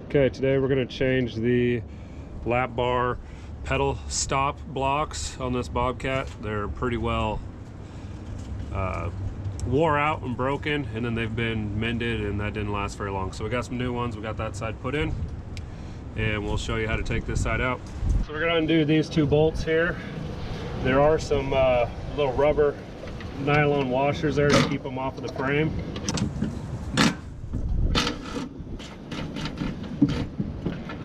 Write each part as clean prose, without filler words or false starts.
Okay, today we're going to change the lap bar pedal stop blocks on this Bobcat. They're pretty well wore out and broken, and then they've been mended, and that didn't last very long. So we got some new ones. We got that side put in, and we'll show you how to take this side out. So we're going to undo these two bolts here. There are some little rubber nylon washers there to keep them off of the frame.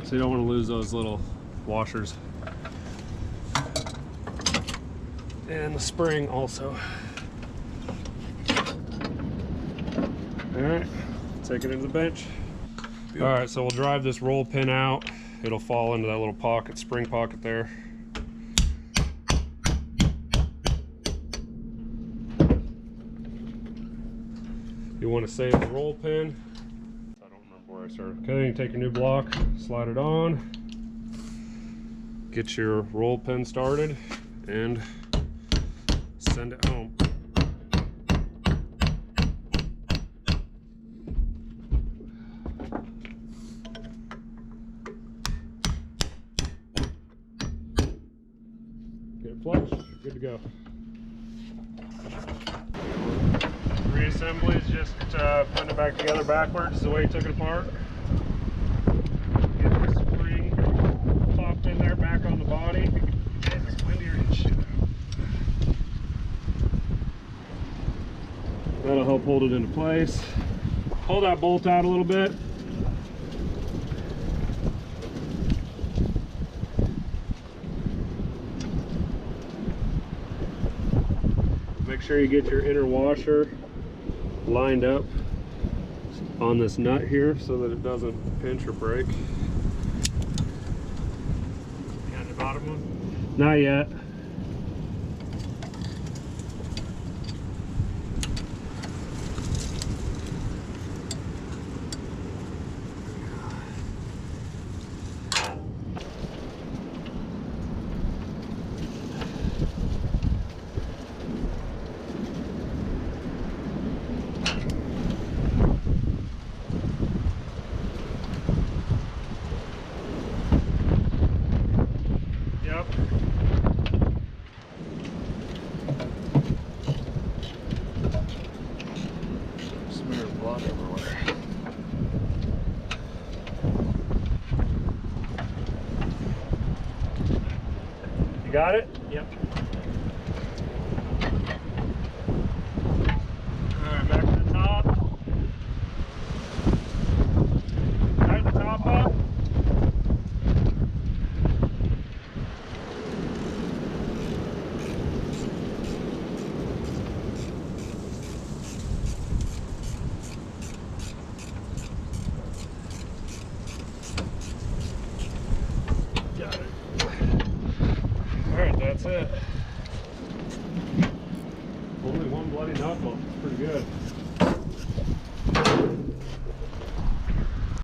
So you don't want to lose those little washers. And the spring also. Alright, take it into the bench. Alright, so we'll drive this roll pin out. It'll fall into that little pocket, spring pocket there. You want to save the roll pin. I don't remember where I started. Okay, then you take your new block, slide it on, get your roll pin started, and send it home. Get it flush, good to go. Reassembly is just putting it back together backwards the way you took it apart. Get the spring popped in there back on the body. And it's windier and shit. That'll help hold it into place. Pull that bolt out a little bit. Make sure you get your inner washer lined up on this nut here so that it doesn't pinch or break. And the bottom one? Not yet. You got it? Yep. Alright, back to the top. Tighten the top up. Got it. Alright, that's it. Only one bloody knuckle. It's pretty good.